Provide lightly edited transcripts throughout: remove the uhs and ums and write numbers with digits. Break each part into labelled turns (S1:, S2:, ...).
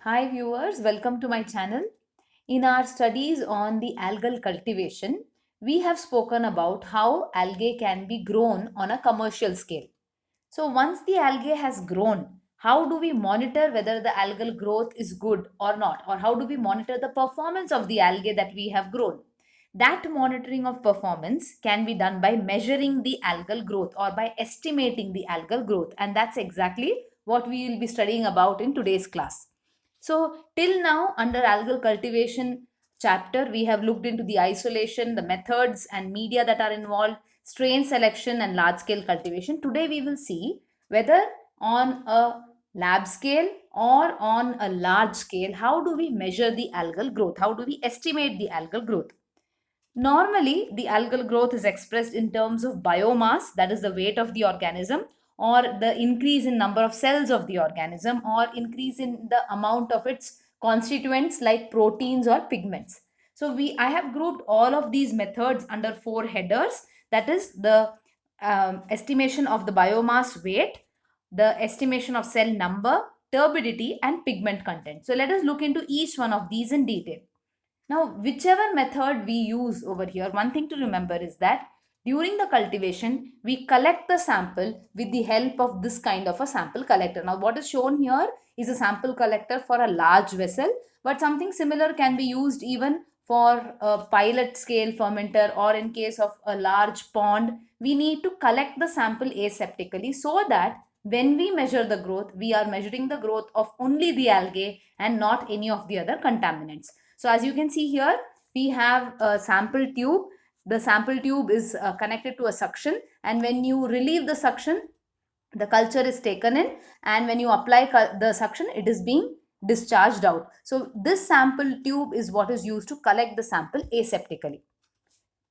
S1: Hi viewers, welcome to my channel. In our studies on the algal cultivation, we have spoken about how algae can be grown on a commercial scale. So once the algae has grown, how do we monitor whether the algal growth is good or not? Or how do we monitor the performance of the algae that we have grown? That monitoring of performance can be done by measuring the algal growth or by estimating the algal growth. And that's exactly what we will be studying about in today's class. So, till now, under algal cultivation chapter, we have looked into the isolation, the methods and media that are involved, strain selection, and large scale cultivation. Today, we will see whether on a lab scale or on a large scale, how do we measure the algal growth? How do we estimate the algal growth? Normally, the algal growth is expressed in terms of biomass, that is the weight of the organism, or the increase in number of cells of the organism, or increase in the amount of its constituents like proteins or pigments. So I have grouped all of these methods under four headers. That is the estimation of the biomass weight, the estimation of cell number, turbidity, and pigment content. So let us look into each one of these in detail. Now, whichever method we use over here, one thing to remember is that during the cultivation, we collect the sample with the help of this kind of a sample collector. Now, what is shown here is a sample collector for a large vessel, but something similar can be used even for a pilot scale fermenter, or in case of a large pond, we need to collect the sample aseptically so that when we measure the growth, we are measuring the growth of only the algae and not any of the other contaminants. So as you can see here, we have a sample tube. The sample tube is connected to a suction, and when you relieve the suction, the culture is taken in, and when you apply the suction, it is being discharged out. So this sample tube is what is used to collect the sample aseptically.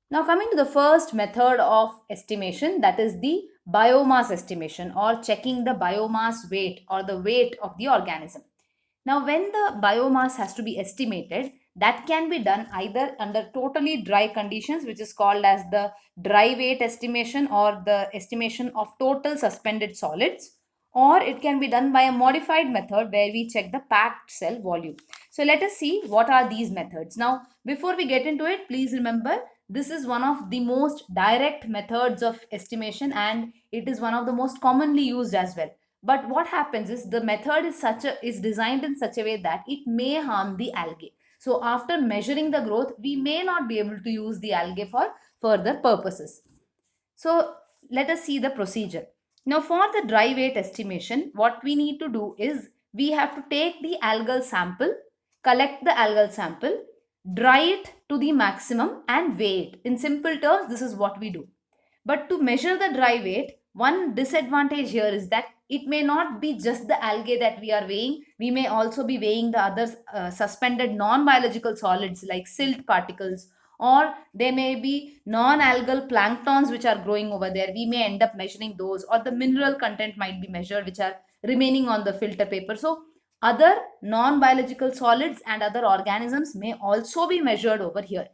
S1: Now coming to the first method of estimation, that is the biomass estimation, or checking the biomass weight or the weight of the organism. Now, when the biomass has to be estimated, that can be done either under totally dry conditions, which is called as the dry weight estimation or the estimation of total suspended solids, or it can be done by a modified method where we check the packed cell volume. So, let us see what are these methods. Now, before we get into it, please remember this is one of the most direct methods of estimation, and it is one of the most commonly used as well. But what happens is the method is designed in such a way that it may harm the algae. So after measuring the growth, we may not be able to use the algae for further purposes. So let us see the procedure. Now for the dry weight estimation, what we need to do is we have to take the algal sample, collect the algal sample, dry it to the maximum and weigh it. In simple terms, this is what we do. But to measure the dry weight, one disadvantage here is that it may not be just the algae that we are weighing. We may also be weighing the other suspended non biological solids like silt particles, or there may be non algal planktons which are growing over there. We may end up measuring those, or the mineral content might be measured which are remaining on the filter paper. So, other non biological solids and other organisms may also be measured over here.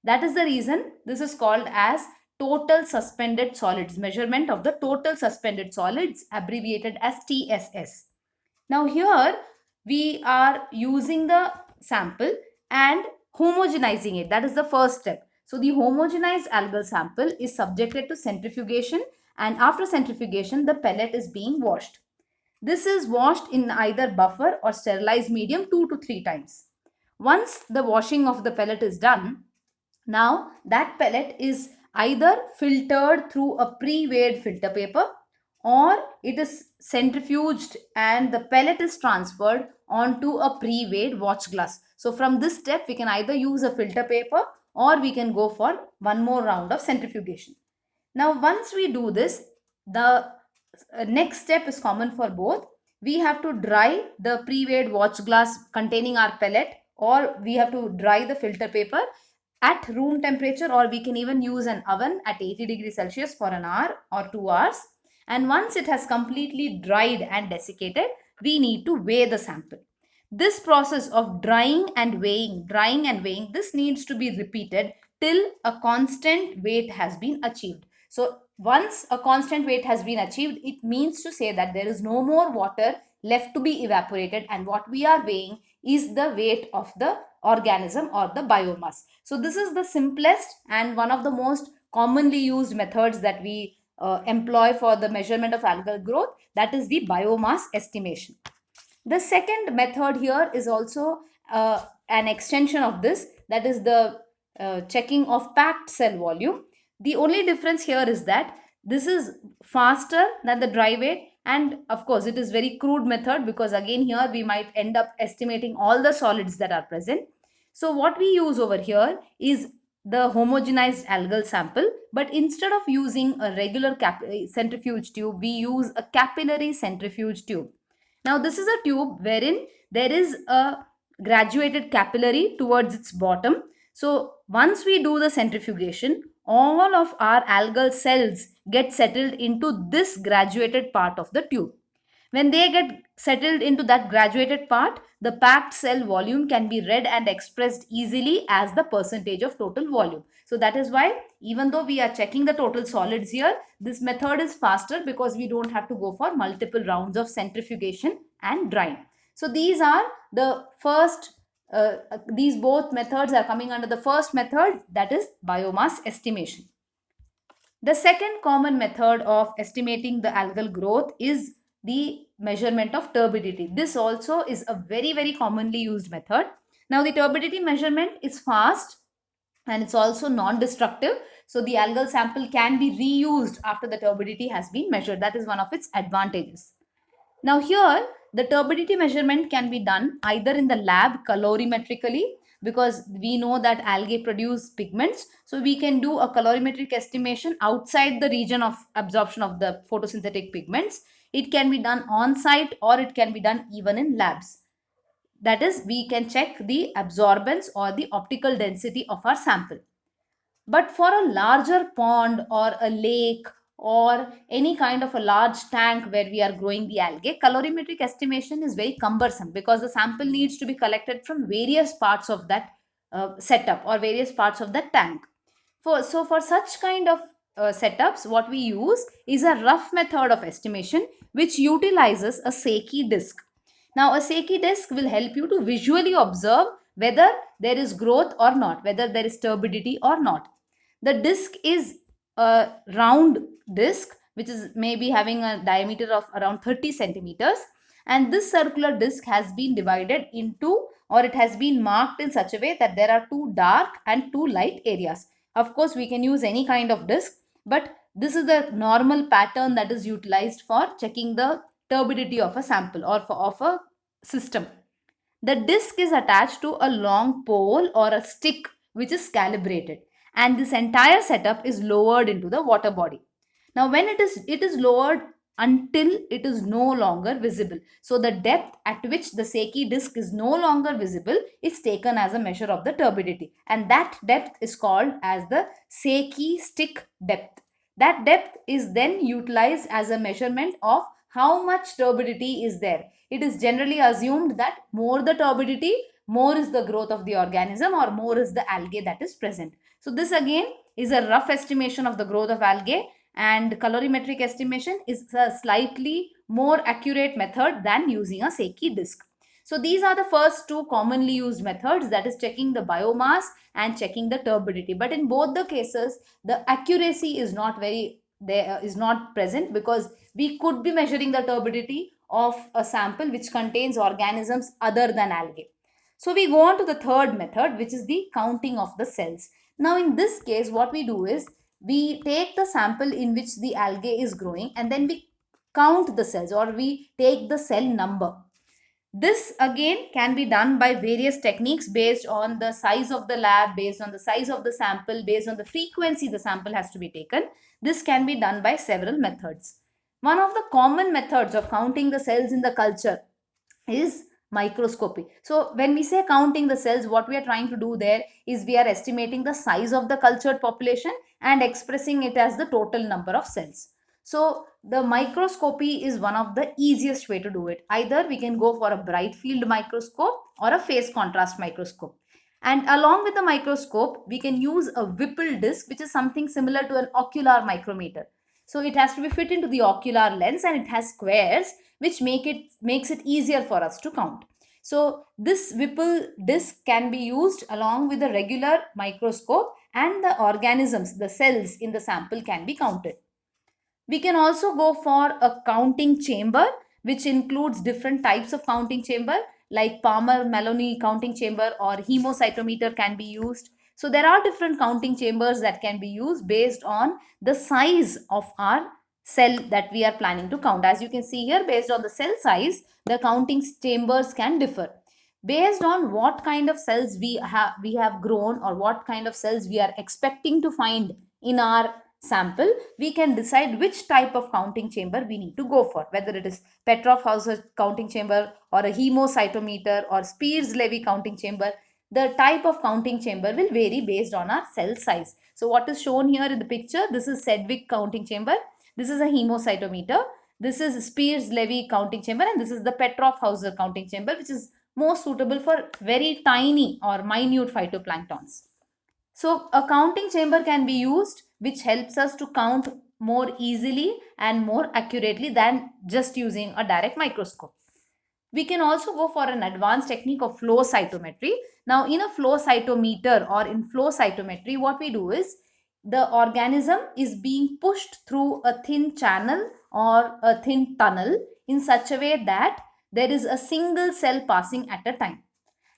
S1: That is the reason this is called as total suspended solids, measurement of the total suspended solids, abbreviated as TSS. Now here we are using the sample and homogenizing it. That is the first step. So the homogenized algal sample is subjected to centrifugation, and after centrifugation the pellet is being washed. This is washed in either buffer or sterilized medium 2 to 3 times. Once the washing of the pellet is done, now that pellet is either filtered through a pre-weighed filter paper, or it is centrifuged and the pellet is transferred onto a pre-weighed watch glass. So from this step we can either use a filter paper or we can go for one more round of centrifugation. Now once we do this, the next step is common for both. We have to dry the pre-weighed watch glass containing our pellet, or we have to dry the filter paper at room temperature, or we can even use an oven at 80 degrees Celsius for an hour or 2 hours. And once it has completely dried and desiccated, we need to weigh the sample. This process of drying and weighing, this needs to be repeated till a constant weight has been achieved. So once a constant weight has been achieved, it means to say that there is no more water left to be evaporated, and what we are weighing is the weight of the organism or the biomass. So this is the simplest and one of the most commonly used methods that we employ for the measurement of algal growth, that is the biomass estimation. The second method here is also an extension of this, that is the checking of packed cell volume. The only difference here is that this is faster than the dry weight, and of course it is very crude method, because again here we might end up estimating all the solids that are present. So what we use over here is the homogenized algal sample, but instead of using a regular centrifuge tube, we use a capillary centrifuge tube. Now this is a tube wherein there is a graduated capillary towards its bottom. So once we do the centrifugation, all of our algal cells get settled into this graduated part of the tube. When they get settled into that graduated part, the packed cell volume can be read and expressed easily as the percentage of total volume. So that is why, even though we are checking the total solids here, this method is faster because we don't have to go for multiple rounds of centrifugation and drying. So these are the first, these both methods are coming under the first method, that is biomass estimation. The second common method of estimating the algal growth is the measurement of turbidity. This also is a very, very commonly used method. Now the turbidity measurement is fast and it's also non-destructive. So the algal sample can be reused after the turbidity has been measured. That is one of its advantages. Now here, the turbidity measurement can be done either in the lab colorimetrically, because we know that algae produce pigments. So we can do a colorimetric estimation outside the region of absorption of the photosynthetic pigments. It can be done on site, or it can be done even in labs. That is, we can check the absorbance or the optical density of our sample. But for a larger pond or a lake or any kind of a large tank where we are growing the algae, colorimetric estimation is very cumbersome, because the sample needs to be collected from various parts of that setup or various parts of the tank. So for such kind of setups, what we use is a rough method of estimation which utilizes a Secchi disk. Now a Secchi disk will help you to visually observe whether there is growth or not, whether there is turbidity or not. The disc is a round disc which is maybe having a diameter of around 30 centimeters, and this circular disc has been divided into, or it has been marked in such a way that there are two dark and two light areas. Of course, we can use any kind of disc, but this is the normal pattern that is utilized for checking the turbidity of a sample or of a system. The disc is attached to a long pole or a stick which is calibrated, and this entire setup is lowered into the water body. Now when it is lowered until it is no longer visible. So the depth at which the Secchi disc is no longer visible is taken as a measure of the turbidity, and that depth is called as the Secchi stick depth. That depth is then utilized as a measurement of how much turbidity is there. It is generally assumed that more the turbidity, more is the growth of the organism, or more is the algae that is present. So this again is a rough estimation of the growth of algae, and colorimetric estimation is a slightly more accurate method than using a Secchi disk. So these are the first two commonly used methods, that is checking the biomass and checking the turbidity. But in both the cases, the accuracy is not very there, is not present, because we could be measuring the turbidity of a sample which contains organisms other than algae. So we go on to the third method, which is the counting of the cells. Now in this case, what we do is we take the sample in which the algae is growing, and then we count the cells, or we take the cell number. This again can be done by various techniques based on the size of the lab, based on the size of the sample, based on the frequency the sample has to be taken. This can be done by several methods. One of the common methods of counting the cells in the culture is microscopy. So when we say counting the cells, what we are trying to do there is we are estimating the size of the cultured population and expressing it as the total number of cells. So the microscopy is one of the easiest way to do it. Either we can go for a bright field microscope or a phase contrast microscope. And along with the microscope, we can use a Whipple disc, which is something similar to an ocular micrometer. So it has to be fit into the ocular lens, and it has squares which makes it easier for us to count. So this Whipple disc can be used along with a regular microscope, and the organisms, the cells in the sample, can be counted. We can also go for a counting chamber, which includes different types of counting chamber, like Palmer-Maloney counting chamber or hemocytometer can be used. So there are different counting chambers that can be used based on the size of our cell that we are planning to count. As you can see here, based on the cell size, the counting chambers can differ. Based on what kind of cells we have grown, or what kind of cells we are expecting to find in our sample, we can decide which type of counting chamber we need to go for, whether it is Petroff-Hauser counting chamber or a hemocytometer or Spears-Levy counting chamber. The type of counting chamber will vary based on our cell size. So what is shown here in the picture, this is Sedgwick counting chamber, this is a hemocytometer, this is Spears-Levy counting chamber, and this is the Petroff-Hauser counting chamber, which is more suitable for very tiny or minute phytoplanktons. So a counting chamber can be used, which helps us to count more easily and more accurately than just using a direct microscope. We can also go for an advanced technique of flow cytometry. Now in a flow cytometer or in flow cytometry, what we do is the organism is being pushed through a thin channel or a thin tunnel in such a way that there is a single cell passing at a time,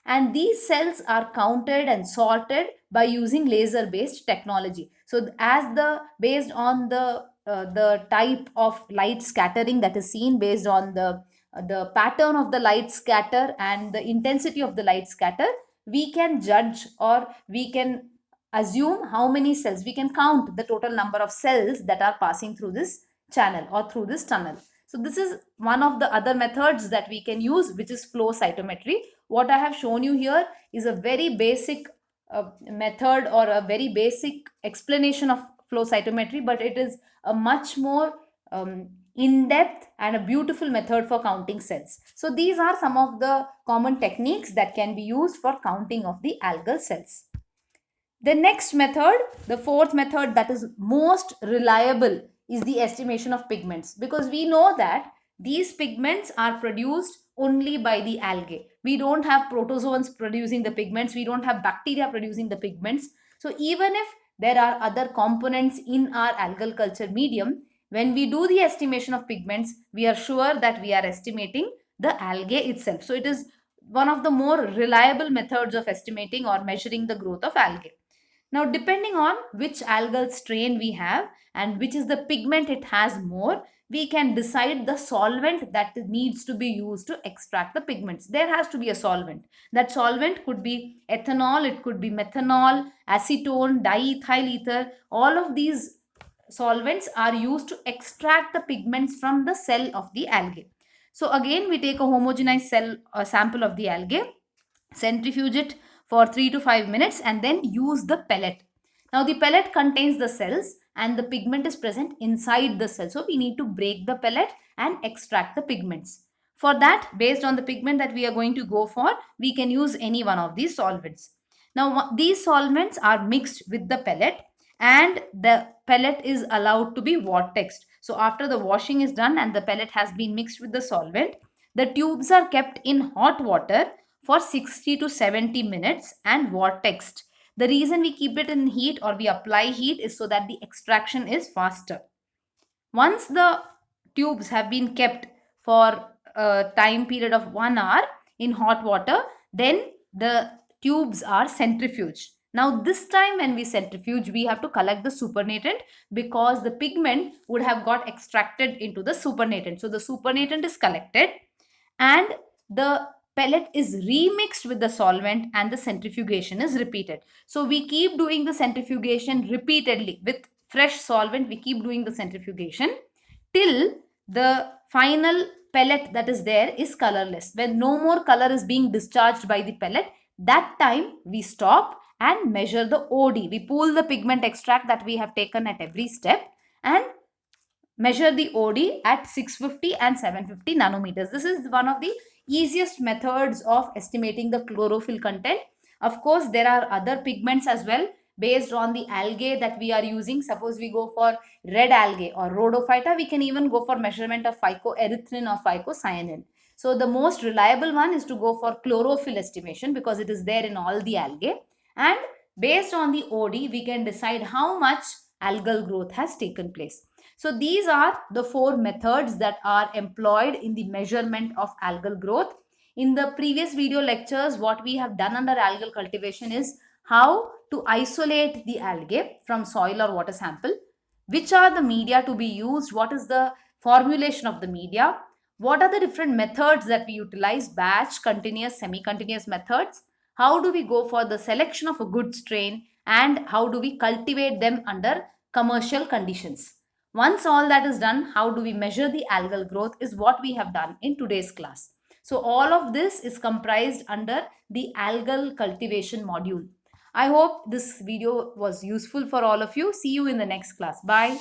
S1: and these cells are counted and sorted by using laser based technology. So as the based on the type of light scattering that is seen, based on the pattern of the light scatter and the intensity of the light scatter, we can judge, or we can assume how many cells, we can count the total number of cells that are passing through this channel or through this tunnel. So this is one of the other methods that we can use, which is flow cytometry. What I have shown you here is a very basic method or a very basic explanation of flow cytometry, but it is a much more in-depth and a beautiful method for counting cells. So these are some of the common techniques that can be used for counting of the algal cells. The next method, the fourth method that is most reliable, is the estimation of pigments, because we know that these pigments are produced only by the algae. We don't have protozoans producing the pigments, we don't have bacteria producing the pigments. So even if there are other components in our algal culture medium, when we do the estimation of pigments, we are sure that we are estimating the algae itself. So it is one of the more reliable methods of estimating or measuring the growth of algae. Now, depending on which algal strain we have and which is the pigment it has more, we can decide the solvent that needs to be used to extract the pigments. There has to be a solvent. That solvent could be ethanol, it could be methanol, acetone, diethyl ether. All of these solvents are used to extract the pigments from the cell of the algae. So again, we take a homogenized cell sample of the algae, centrifuge it for 3 to 5 minutes, and then use the pellet. Now the pellet contains the cells and the pigment is present inside the cell. So we need to break the pellet and extract the pigments. For that, based on the pigment that we are going to go for, we can use any one of these solvents. Now these solvents are mixed with the pellet, and the pellet is allowed to be vortexed. So after the washing is done and the pellet has been mixed with the solvent, the tubes are kept in hot water for 60 to 70 minutes and vortexed. The reason we keep it in heat or we apply heat is so that the extraction is faster. Once the tubes have been kept for a time period of 1 hour in hot water, then the tubes are centrifuged. Now this time when we centrifuge, we have to collect the supernatant, because the pigment would have got extracted into the supernatant. So the supernatant is collected and the pellet is remixed with the solvent and the centrifugation is repeated. So we keep doing the centrifugation repeatedly with fresh solvent. We keep doing the centrifugation till the final pellet that is there is colorless. When no more color is being discharged by the pellet, that time we stop and measure the OD. We pool the pigment extract that we have taken at every step and measure the OD at 650 and 750 nanometers. This is one of the easiest methods of estimating the chlorophyll content. Of course, there are other pigments as well based on the algae that we are using. Suppose we go for red algae or rhodophyta, we can even go for measurement of phycoerythrin or phycocyanin. So the most reliable one is to go for chlorophyll estimation because it is there in all the algae. And based on the OD, we can decide how much algal growth has taken place. So these are the four methods that are employed in the measurement of algal growth. In the previous video lectures, what we have done under algal cultivation is how to isolate the algae from soil or water sample, which are the media to be used, what is the formulation of the media, what are the different methods that we utilize, batch, continuous, semi-continuous methods, how do we go for the selection of a good strain, and how do we cultivate them under commercial conditions. Once all that is done, how do we measure the algal growth is what we have done in today's class. So all of this is comprised under the algal cultivation module. I hope this video was useful for all of you. See you in the next class. Bye.